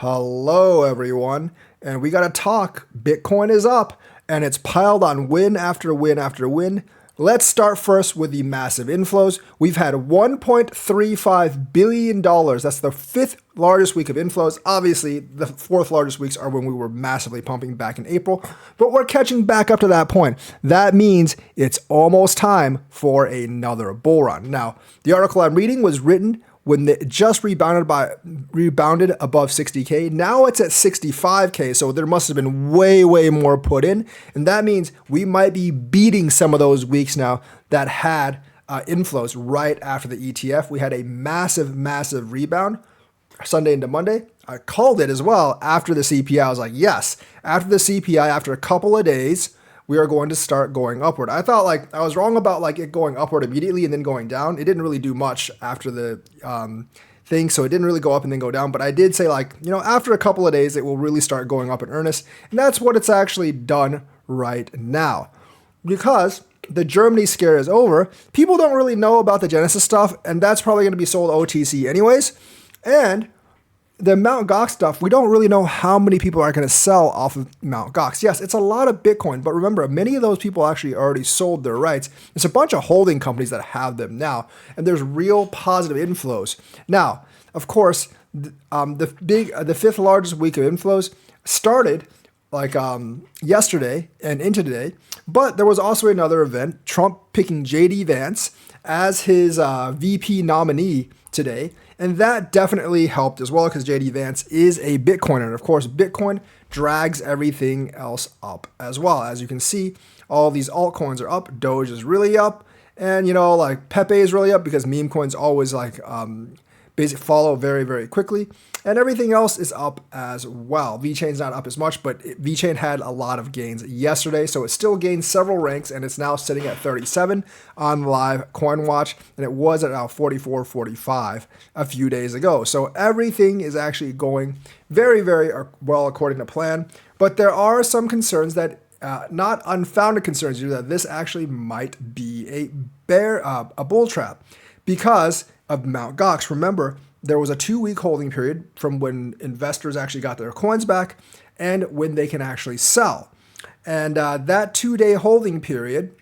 Hello, everyone. And we got to talk. Bitcoin is up and it's piled on win after win after win. Let's start first with the massive inflows. We've had $1.35 billion. That's the fifth largest week of inflows. Obviously, the fourth largest weeks are when we were massively pumping back in April, but we're catching back up to that point. That means it's almost time for another bull run. Now, the article I'm reading was written when it just rebounded above 60K. Now it's at 65K, so there must have been way more put in, and that means we might be beating some of those weeks now that had inflows right after the ETF. We had a massive rebound Sunday into Monday. I called it as well after the CPI. I was like, yes, after the CPI, after a couple of days, we are going to start going upward. I thought I was wrong about it going upward immediately and then going down. It didn't really do much after the thing, so it didn't really go up and then go down. But I did say after a couple of days, it will really start going up in earnest. And that's what it's actually done right now. Because the Germany scare is over, people don't really know about the Genesis stuff, and that's probably going to be sold OTC anyways. And the Mt. Gox stuff, we don't really know how many people are going to sell off of Mt. Gox. Yes, it's a lot of Bitcoin, but remember, many of those people actually already sold their rights. It's a bunch of holding companies that have them now, and there's real positive inflows. Now, of course, the fifth largest week of inflows started yesterday and into today, but there was also another event, Trump picking JD Vance as his VP nominee today. And that definitely helped as well because JD Vance is a Bitcoiner. And of course, Bitcoin drags everything else up as well. As you can see, all these altcoins are up. Doge is really up. And, Pepe is really up because meme coins always basically follow very quickly. And everything else is up as well. VeChain's not up as much, but VeChain had a lot of gains yesterday. So it still gained several ranks, and it's now sitting at 37 on live CoinWatch. And it was at now 44, 45 a few days ago. So everything is actually going very well according to plan. But there are some concerns that, not unfounded concerns, that this actually might be a bull trap because of Mt. Gox. Remember, there was a 2-week holding period from when investors actually got their coins back and when they can actually sell. And that 2-day holding period,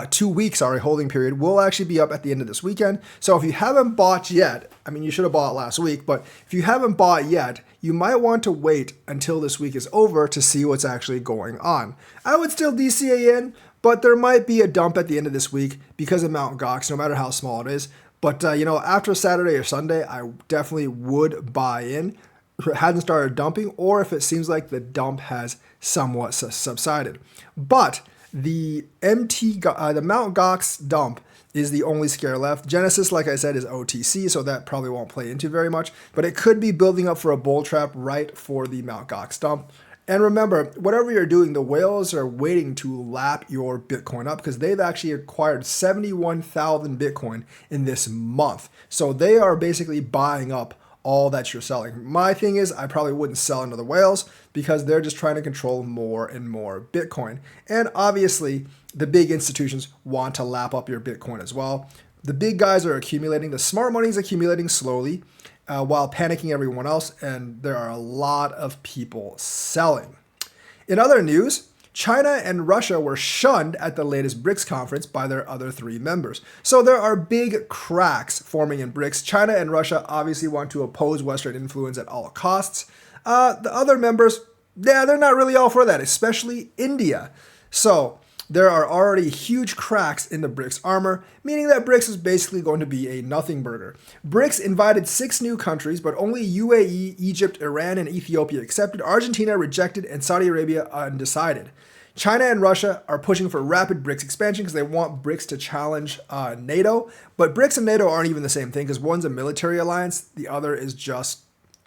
2 weeks, holding period will actually be up at the end of this weekend. So if you haven't bought yet, you should have bought last week, but if you haven't bought yet, you might want to wait until this week is over to see what's actually going on. I would still DCA in, but there might be a dump at the end of this week because of Mt. Gox, no matter how small it is. But, after Saturday or Sunday, I definitely would buy in if it hadn't started dumping or if it seems like the dump has somewhat subsided. But the Mt. Gox dump is the only scare left. Genesis, like I said, is OTC, so that probably won't play into very much. But it could be building up for a bull trap right for the Mt. Gox dump. And remember, whatever you're doing, the whales are waiting to lap your Bitcoin up because they've actually acquired 71,000 Bitcoin in this month. So they are basically buying up all that you're selling. My thing is, I probably wouldn't sell into the whales because they're just trying to control more and more Bitcoin. And obviously, the big institutions want to lap up your Bitcoin as well. The big guys are accumulating. The smart money is accumulating slowly. While panicking everyone else, and there are a lot of people selling. In other news, China and Russia were shunned at the latest BRICS conference by their other 3 members. So there are big cracks forming in BRICS. China and Russia obviously want to oppose Western influence at all costs. The other members, they're not really all for that, especially India. So there are already huge cracks in the BRICS armor, meaning that BRICS is basically going to be a nothing burger. BRICS invited 6 new countries, but only UAE, Egypt, Iran, and Ethiopia accepted. Argentina rejected, and Saudi Arabia undecided. China and Russia are pushing for rapid BRICS expansion because they want BRICS to challenge NATO. But BRICS and NATO aren't even the same thing because one's a military alliance, the other is just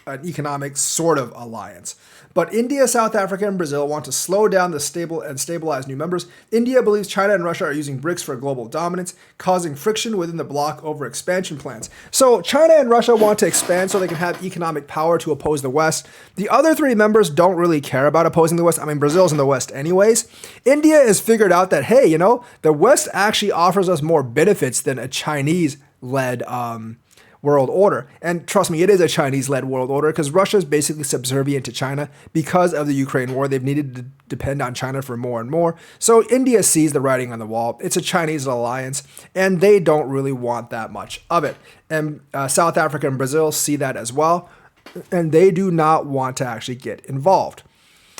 an economic sort of alliance. But India, South Africa, and Brazil want to slow down the stabilize new members. India believes China and Russia are using BRICS for global dominance, causing friction within the bloc over expansion plans. So China and Russia want to expand so they can have economic power to oppose the West. The other 3 members don't really care about opposing the West. Brazil's in the West anyways. India has figured out that, hey, the West actually offers us more benefits than a Chinese-led world order. And trust me, it is a Chinese-led world order because Russia is basically subservient to China because of the Ukraine war. They've needed to depend on China for more and more. So India sees the writing on the wall. It's a Chinese alliance, and they don't really want that much of it. And South Africa and Brazil see that as well, and they do not want to actually get involved.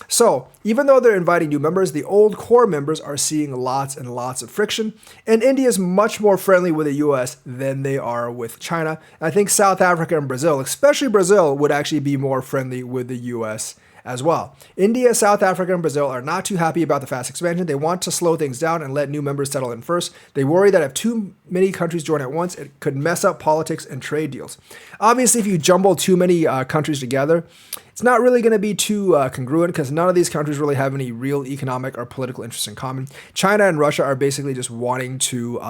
So, even though they're inviting new members, the old core members are seeing lots and lots of friction, and India is much more friendly with the US than they are with China. And I think South Africa and Brazil, especially Brazil, would actually be more friendly with the US as well. India, South Africa, and Brazil are not too happy about the fast expansion. They want to slow things down and let new members settle in first. They worry that if too many countries join at once, it could mess up politics and trade deals. Obviously, if you jumble too many countries together, it's not really going to be too congruent because none of these countries really have any real economic or political interests in common. China and Russia are basically just wanting to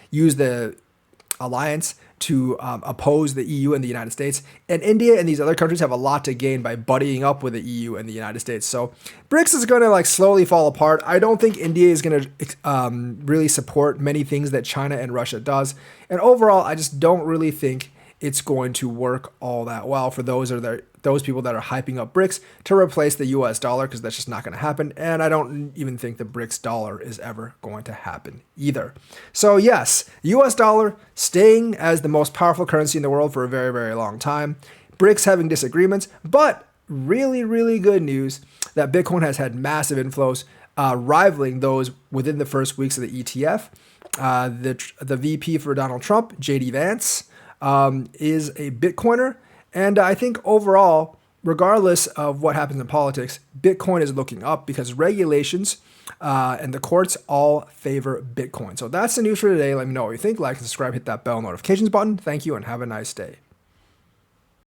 use the alliance to oppose the EU and the United States. And India and these other countries have a lot to gain by buddying up with the EU and the United States. So BRICS is going to slowly fall apart. I don't think India is going to really support many things that China and Russia does. And overall, I just don't really think it's going to work all that well for those people that are hyping up BRICS to replace the US dollar, because that's just not going to happen. And I don't even think the BRICS dollar is ever going to happen either. So yes, US dollar staying as the most powerful currency in the world for a very, very long time. BRICS having disagreements, but really, really good news that Bitcoin has had massive inflows, rivaling those within the first weeks of the ETF. The VP for Donald Trump, JD Vance, is a Bitcoiner. And I think overall, regardless of what happens in politics, Bitcoin is looking up because regulations and the courts all favor Bitcoin. So that's the news for today. Let me know what you think. Like and subscribe, hit that bell notifications button. Thank you and have a nice day.